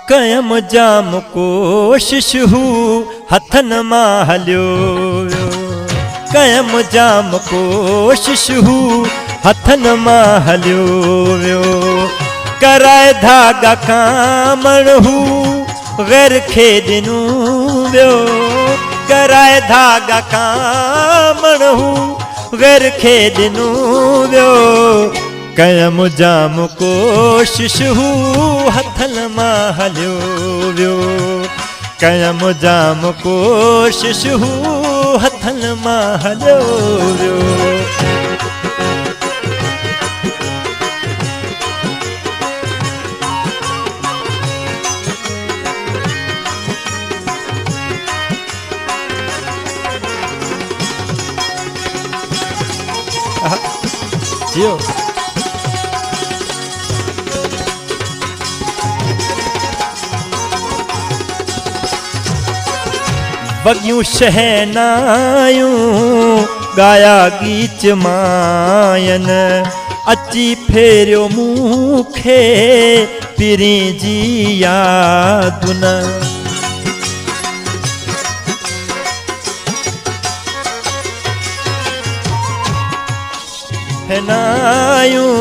कयम जाम कोशिश हू हथन मां हलियो वियो। कयम जाम कोशिश हू हथन मां हलियो वियो। कराए धागा कामण हू गैर खे ॾिनू वियो। कराए धागा कामण हू गैर खे ॾिनू वियो। कयम जाम कोशिश हू हथन मां हलियो वियो। कयम जाम कोशिश हू हथन मां हलियो वियो। जियो वगियूं शहनायूं गाया गीच मायन। अची फेरियो मूंखे पिरीं जी यादुन। शहनायूं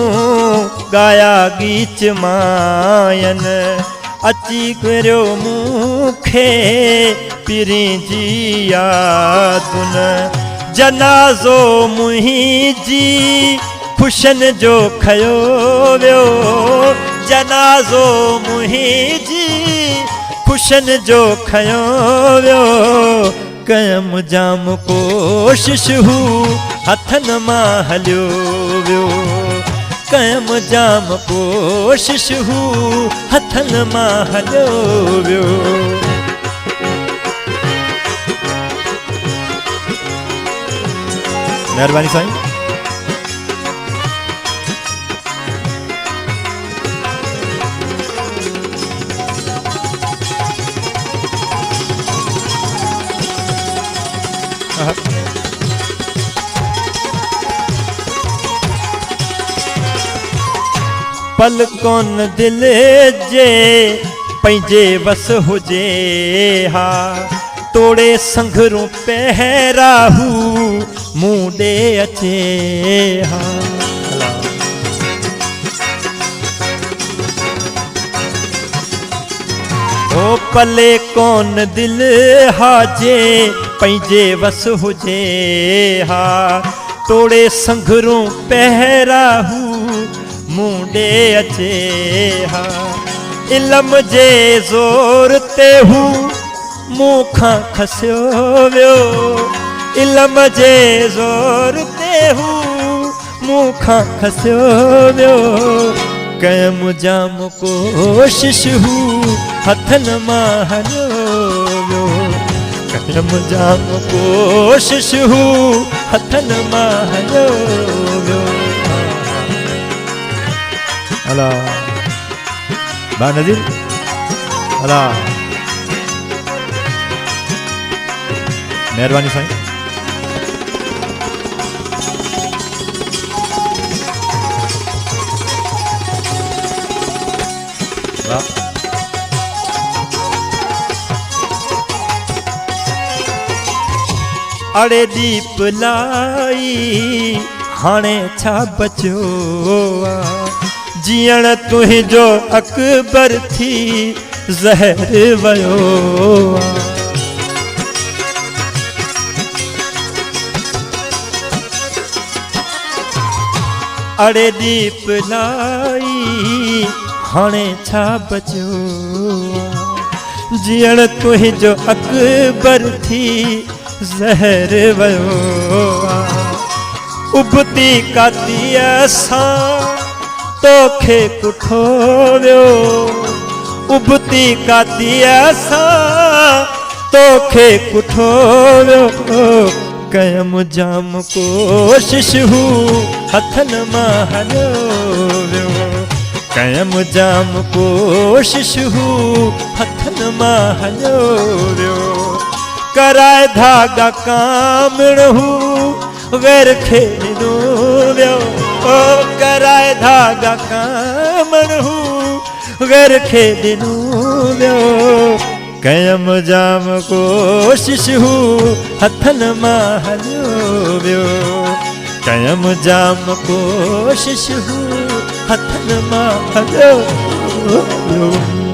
गाया गीच मायन। अची फेरियो मूंखे पिरीं जी यादुन। जनाज़ो मुंहिंजी ख़ुशन जो खयो वियो। जनाज़ो मुंहिंजी ख़ुशन जो खयो वियो। कयम जाम कोशिश हू हथन मां हलियो वियो। कयम जाम कोशिश हू हथन मां हलियो वियो। महिरबानी साईं। पल कोन दिल जे पंहिंजे वस हुजे हा। तोड़े संघरूं पहिराहू मूं ॾे अचे हा। ओ पले कोन दिल हाजे पंहिंजे वस हुजे हा। तोड़े संघरूं पहिराहू मूं ॾे अचे हा। इल्म जे ज़ोर ते हू मूं खां खसियो वियो। इल्म जे ज़ोर ते हू मूं खां खसियो वियो। कयम जाम कोशिश हू हथन मां हलियो वियो। कयम जाम कोशिश हू हथन मां हलियो वियो। अला बा नज़ीर अला महिरबानी साईं। अड़े दीप लाई हाणे छा बचियो आ। जीअण तुंहिंजो अकबर थी ज़हर वयो आ। अड़े दीप लाई हाणे छा बचियो आ। जीअण तुंहिंजो अकबर थी ज़हर वयो आ। उबती कातीअ सां तोखे कुठो वियो। उबती कातीअ सां तोखे कुठो वियो। कयम जाम कोशिश हू हथन मां हलियो वियो। कयम जाम कोशिश हू हथन मां हलियो वियो। कराए धागा कामण हू गैर खे ॾिनो वियो। ओ कराए धागा कामण हू गैर खे ॾिनू वियो कयम जाम कोशिश हू हथनि मां हलियो वियो कयम जाम कोशिश हू हथनि मां हलियो वियो